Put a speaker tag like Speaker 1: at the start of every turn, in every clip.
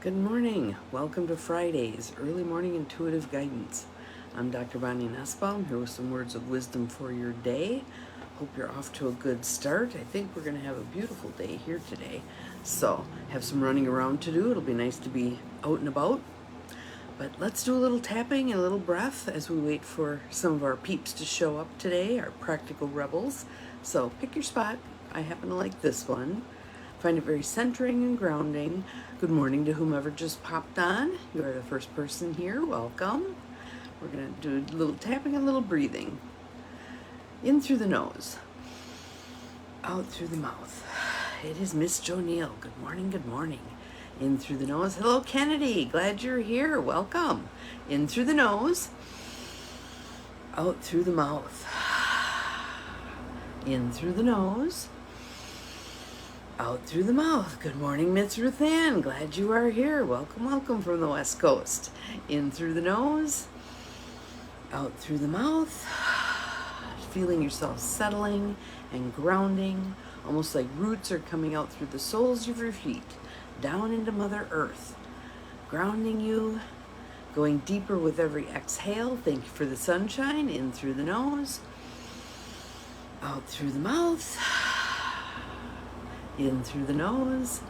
Speaker 1: Good morning. Welcome to Friday's Early Morning Intuitive Guidance. I'm Dr. Bonnie Nussbaum here with some words of wisdom for your day. Hope you're off to a good start. I think we're going to have a beautiful day here today. So, have some running around to do. It'll be nice to be out and about. But let's do a little tapping and a little breath as we wait for some of our peeps to show up today, our practical rebels. So, pick your spot. I happen to like this one. Find it very centering and grounding. Good morning to whomever just popped on. You are the first person here. Welcome. We're going to do a little tapping and a little breathing. In through the nose. Out through the mouth. It is Miss Jo Neal. Good morning, good morning. In through the nose. Hello, Kennedy. Glad you're here. Welcome. In through the nose. Out through the mouth. In through the nose. Out through the mouth. Good morning, Miss Ruth Ann. Glad you are here. Welcome, welcome from the West Coast. In through the nose. Out through the mouth. Feeling yourself settling and grounding, almost like roots are coming out through the soles of your feet, down into Mother Earth, grounding you, going deeper with every exhale. Thank you for the sunshine. In through the nose. Out through the mouth. In through the nose,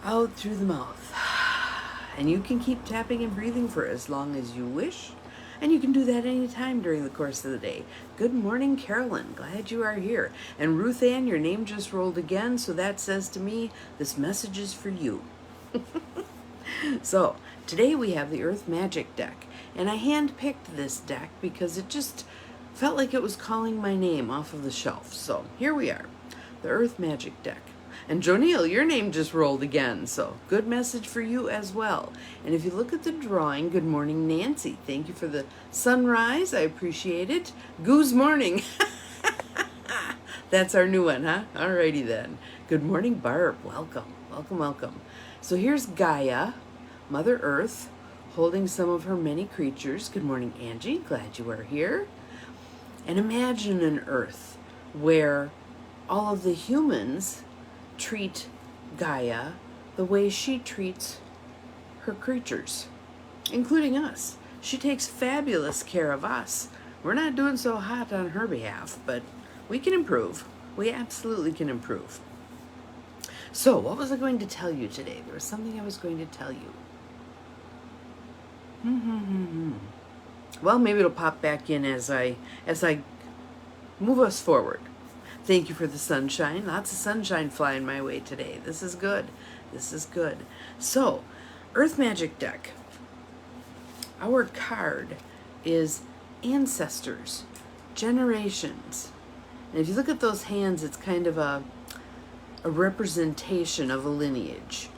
Speaker 1: out through the mouth. And you can keep tapping and breathing for as long as you wish. And you can do that anytime during the course of the day. Good morning, Carolyn. Glad you are here. And Ruth Ann, your name just rolled again, so that says to me, this message is for you. So, today we have the Earth Magic deck. And I hand-picked this deck because it just felt like it was calling my name off of the shelf. So, here we are. The Earth Magic deck. And Jo Neal, your name just rolled again, so good message for you as well. And if you look at the drawing, good morning, Nancy. Thank you for the sunrise. I appreciate it. Goose morning. That's our new one, huh? Alrighty then. Good morning, Barb. Welcome, welcome, welcome. So here's Gaia, Mother Earth, holding some of her many creatures. Good morning, Angie. Glad you are here. And imagine an Earth where all of the humans treat Gaia the way she treats her creatures, including us. She takes fabulous care of us. We're not doing so hot on her behalf, but we can improve. We absolutely can improve. So, what was I going to tell you today? There was something I was going to tell you. Well, maybe it'll pop back in as I move us forward. Thank you for the sunshine. Lots of sunshine flying my way today. This is good. This is good. So, Earth Magic deck. Our card is ancestors, generations. And if you look at those hands, it's kind of a representation of a lineage.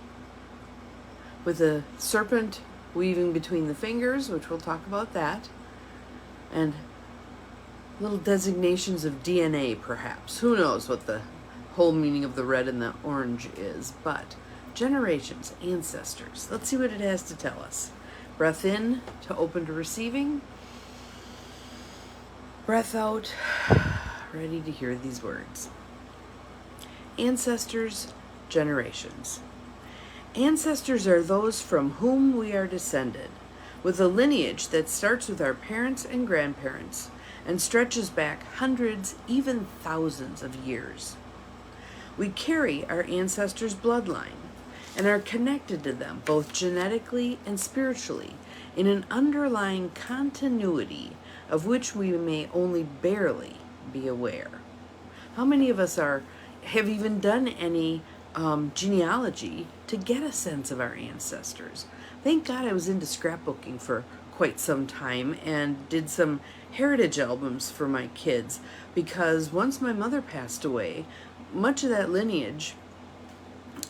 Speaker 1: With a serpent weaving between the fingers, which we'll talk about that. And little designations of DNA, perhaps. Who knows what the whole meaning of the red and the orange is, but generations, ancestors. Let's see what it has to tell us. Breath in to open to receiving. Breath out, ready to hear these words. Ancestors, generations. Ancestors are those from whom we are descended, with a lineage that starts with our parents and grandparents, and stretches back hundreds, even thousands of years. We carry our ancestors' bloodline and are connected to them both genetically and spiritually in an underlying continuity of which we may only barely be aware. How many of us have even done any genealogy to get a sense of our ancestors? Thank God I was into scrapbooking for quite some time and did some heritage albums for my kids, because once my mother passed away, much of that lineage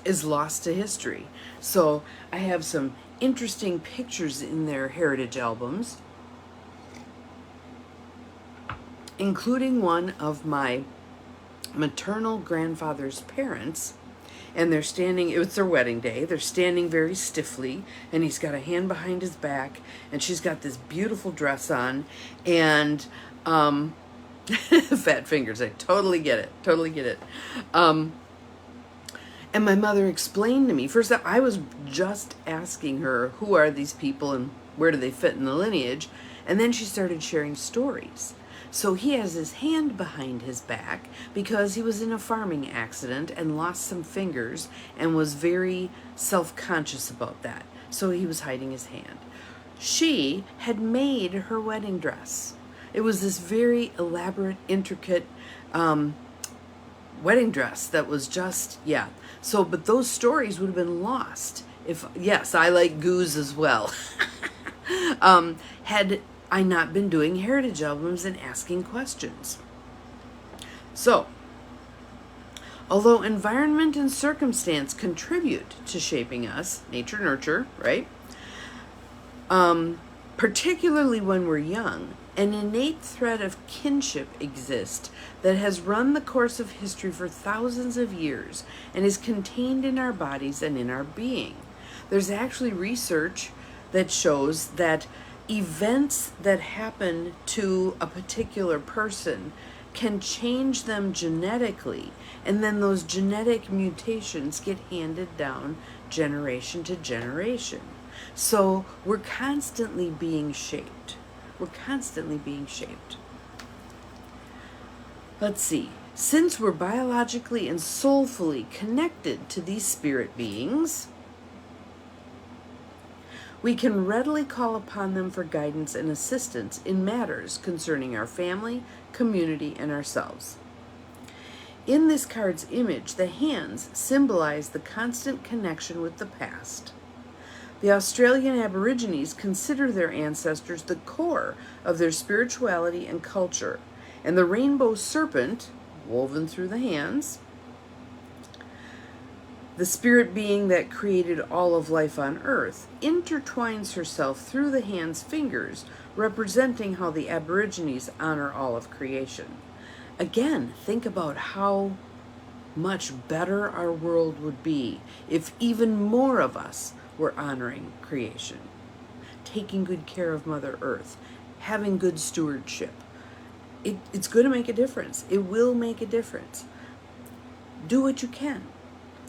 Speaker 1: is lost to history. So I have some interesting pictures in their heritage albums, including one of my maternal grandfather's parents. And they're standing, it was their wedding day, they're standing very stiffly, and he's got a hand behind his back, and she's got this beautiful dress on, and fat fingers, I totally get it, And my mother explained to me, first I was just asking her, who are these people and where do they fit in the lineage? And then she started sharing stories. So he has his hand behind his back because he was in a farming accident and lost some fingers and was very self-conscious about that. So he was hiding his hand. She had made her wedding dress. It was this very elaborate, intricate wedding dress that was just, yeah. So, but those stories would have been lost if, yes, I like goose as well. Had I not been doing heritage albums and asking questions. So, although environment and circumstance contribute to shaping us, nature, nurture, right? Particularly when we're young, an innate thread of kinship exists that has run the course of history for thousands of years and is contained in our bodies and in our being. There's actually research that shows that events that happen to a particular person can change them genetically, and then those genetic mutations get handed down generation to generation. So we're constantly being shaped. We're constantly being shaped. Let's see. Since we're biologically and soulfully connected to these spirit beings, we can readily call upon them for guidance and assistance in matters concerning our family, community, and ourselves. In this card's image, the hands symbolize the constant connection with the past. The Australian Aborigines consider their ancestors the core of their spirituality and culture, and the rainbow serpent, woven through the hands, the spirit being that created all of life on earth, intertwines herself through the hand's fingers, representing how the Aborigines honor all of creation. Again, think about how much better our world would be if even more of us were honoring creation, taking good care of Mother Earth, having good stewardship. It's going to make a difference. It will make a difference. Do what you can.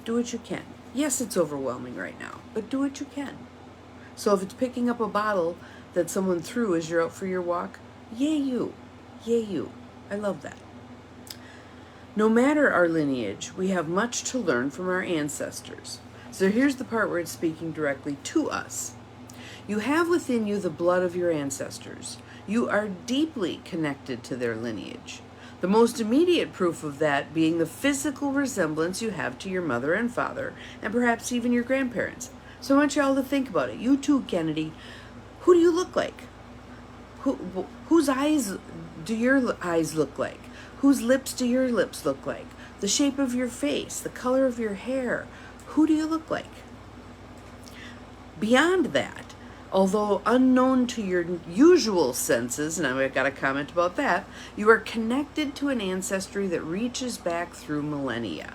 Speaker 1: Do what you can. Yes, it's overwhelming right now, but do what you can. So if it's picking up a bottle that someone threw as you're out for your walk, yay you. Yay you. I love that. No matter our lineage, we have much to learn from our ancestors. So here's the part where it's speaking directly to us. You have within you the blood of your ancestors. You are deeply connected to their lineage. The most immediate proof of that being the physical resemblance you have to your mother and father, and perhaps even your grandparents. So I want you all to think about it. You too, Kennedy. Who do you look like? Whose eyes do your eyes look like? Whose lips do your lips look like? The shape of your face, the color of your hair. Who do you look like? Beyond that, although unknown to your usual senses, and I've got a comment about that, you are connected to an ancestry that reaches back through millennia.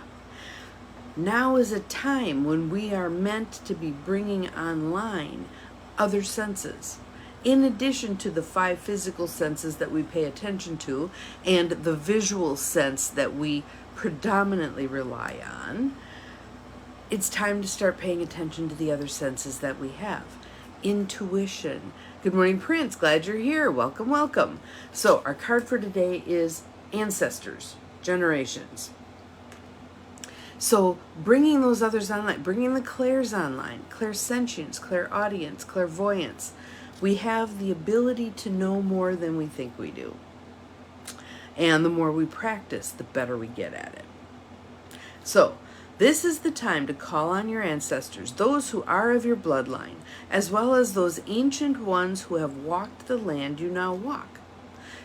Speaker 1: Now is a time when we are meant to be bringing online other senses, in addition to the 5 physical senses that we pay attention to and the visual sense that we predominantly rely on. It's time to start paying attention to the other senses that we have. Intuition. Good morning, Prince. Glad you're here. Welcome, welcome. So our card for today is ancestors, generations. So bringing those others online, bringing the clairs online, clairsentience, clairaudience, clairvoyance. We have the ability to know more than we think we do. And the more we practice, the better we get at it. So this is the time to call on your ancestors, those who are of your bloodline, as well as those ancient ones who have walked the land you now walk.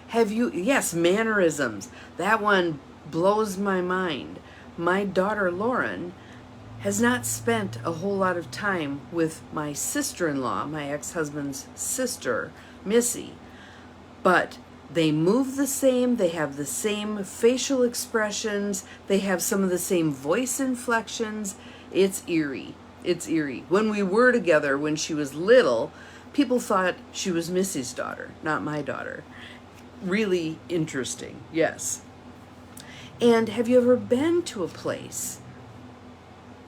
Speaker 1: Have you, yes, mannerisms. That one blows my mind. My daughter, Lauren, has not spent a whole lot of time with my sister-in-law, my ex-husband's sister, Missy, but they move the same, they have the same facial expressions, they have some of the same voice inflections. It's eerie. It's eerie. When we were together, when she was little, people thought she was Missy's daughter, not my daughter. Really interesting, yes. And have you ever been to a place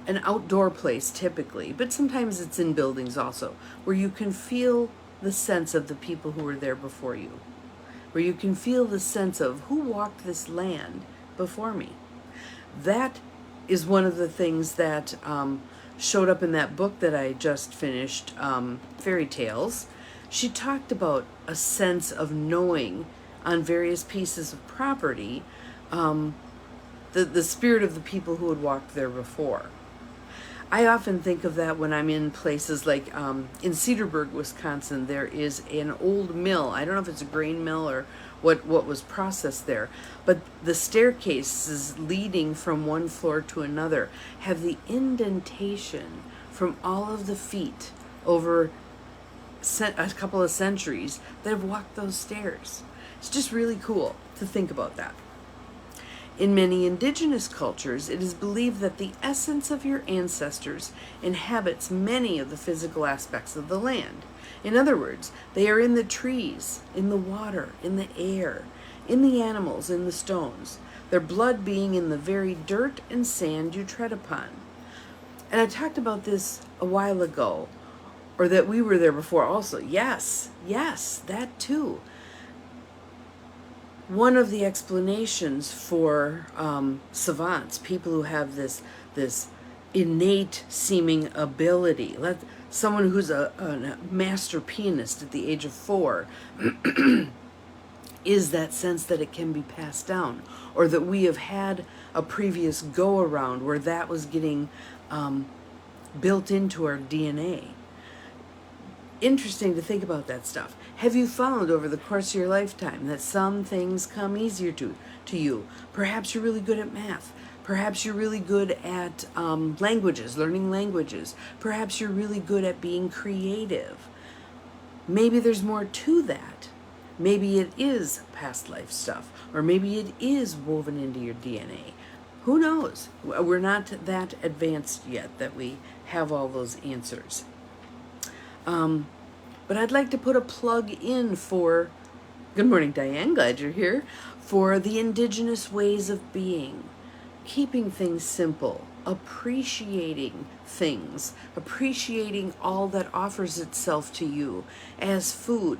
Speaker 1: an outdoor place typically, but sometimes it's in buildings also, where you can feel the sense of the people who were there before you, where you can feel the sense of who walked this land before me. That is one of the things that showed up in that book that I just finished, Fairy Tales. She talked about a sense of knowing on various pieces of property the spirit of the people who had walked there before. I often think of that when I'm in places like in Cedarburg, Wisconsin. There is an old mill. I don't know if it's a grain mill or what was processed there, but the staircases leading from one floor to another have the indentation from all of the feet over a couple of centuries that have walked those stairs. It's just really cool to think about that. In many indigenous cultures, it is believed that the essence of your ancestors inhabits many of the physical aspects of the land. In other words, they are in the trees, in the water, in the air, in the animals, in the stones, their blood being in the very dirt and sand you tread upon. And I talked about this a while ago, or that we were there before also. Yes, that too. One of the explanations for savants, people who have this innate seeming ability, someone who's a master pianist at the age of 4, is that sense that it can be passed down, or that we have had a previous go-around where that was getting built into our DNA. Interesting to think about that stuff. Have you found over the course of your lifetime that some things come easier to you? Perhaps you're really good at math. Perhaps you're really good at languages, learning languages. Perhaps you're really good at being creative. Maybe there's more to that. Maybe it is past life stuff, or maybe it is woven into your DNA. Who knows? We're not that advanced yet that we have all those answers. But I'd like to put a plug in for, good morning Diane, glad you're here, for the indigenous ways of being. Keeping things simple, appreciating things, appreciating all that offers itself to you as food.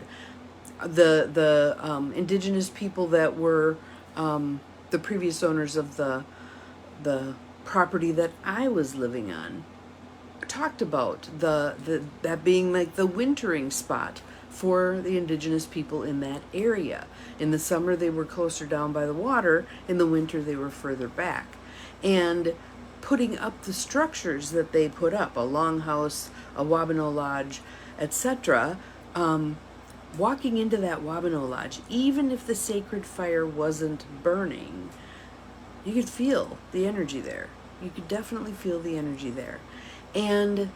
Speaker 1: The indigenous people that were the previous owners of the property that I was living on talked about that being like the wintering spot for the indigenous people in that area. In the summer they were closer down by the water, in the winter they were further back. And putting up the structures that they put up, a longhouse, a Wabano Lodge, etc., walking into that Wabano Lodge, even if the sacred fire wasn't burning, you could feel the energy there. You could definitely feel the energy there. And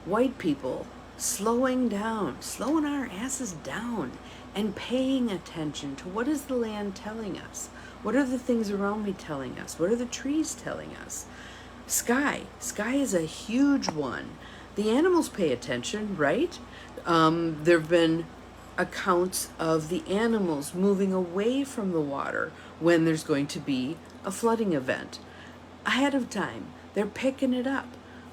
Speaker 1: white people slowing our asses down and paying attention to what is the land telling us? What are the things around me telling us? What are the trees telling us? Sky is a huge one. The animals pay attention, right? There have been accounts of the animals moving away from the water when there's going to be a flooding event. Ahead of time, they're picking it up.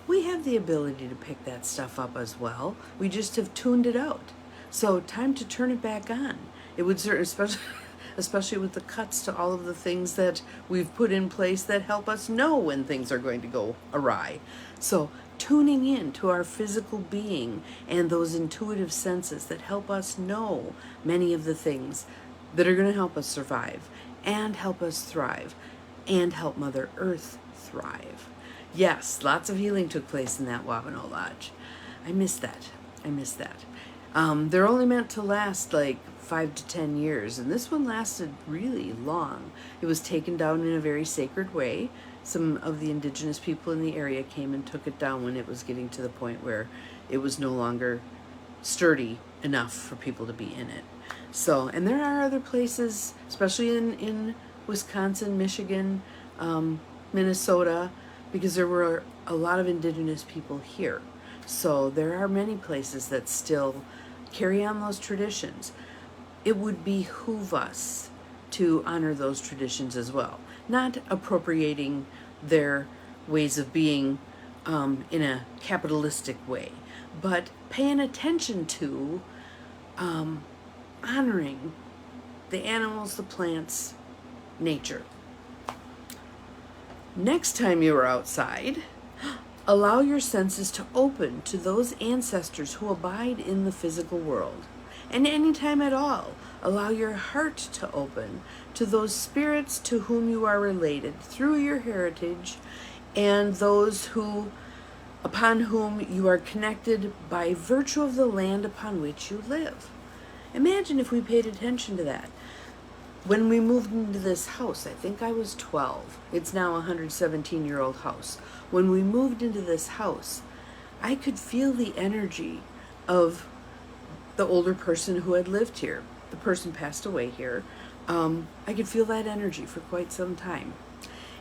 Speaker 1: We have the ability to pick that stuff up as well. We just have tuned it out. So time to turn it back on. It would certainly, especially with the cuts to all of the things that we've put in place that help us know when things are going to go awry. So tuning in to our physical being and those intuitive senses that help us know many of the things that are going to help us survive and help us thrive and help Mother Earth thrive. Yes, lots of healing took place in that Wabano Lodge. I miss that. They're only meant to last like 5 to 10 years, and this one lasted really long. It was taken down in a very sacred way. Some of the indigenous people in the area came and took it down when it was getting to the point where it was no longer sturdy enough for people to be in it. So, and there are other places, especially in Wisconsin, Michigan, Minnesota, because there were a lot of indigenous people here. So there are many places that still carry on those traditions. It would behoove us to honor those traditions as well, not appropriating their ways of being in a capitalistic way, but paying attention to honoring the animals, the plants, nature. Next time you are outside, allow your senses to open to those ancestors who abide in the physical world. And anytime at all, allow your heart to open to those spirits to whom you are related through your heritage, and those upon whom you are connected by virtue of the land upon which you live. Imagine if we paid attention to that. When we moved into this house, I think I was 12. It's now a 117-year-old house. When we moved into this house, I could feel the energy of the older person who had lived here. The person passed away here. I could feel that energy for quite some time.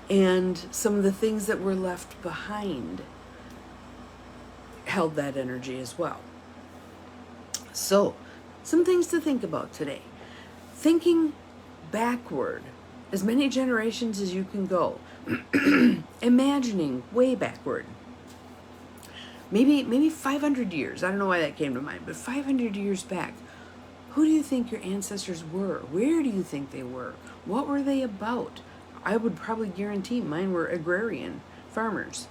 Speaker 1: And some of the things that were left behind held that energy as well. So, some things to think about today. Thinking backward, as many generations as you can go. Imagining way backward. Maybe 500 years. I don't know why that came to mind, but 500 years back. Who do you think your ancestors were? Where do you think they were? What were they about? I would probably guarantee mine were agrarian farmers.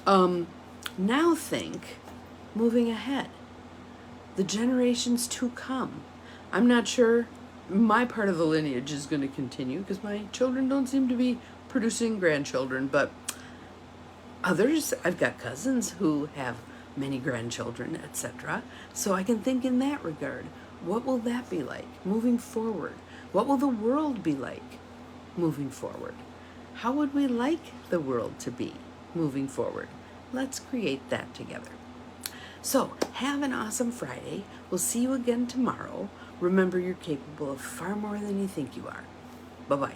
Speaker 1: Now think, moving ahead, the generations to come. I'm not sure my part of the lineage is going to continue because my children don't seem to be producing grandchildren, but others, I've got cousins who have many grandchildren, etc. So I can think in that regard, what will that be like moving forward? What will the world be like moving forward? How would we like the world to be moving forward? Let's create that together. So have an awesome Friday. We'll see you again tomorrow. Remember, you're capable of far more than you think you are. Bye-bye.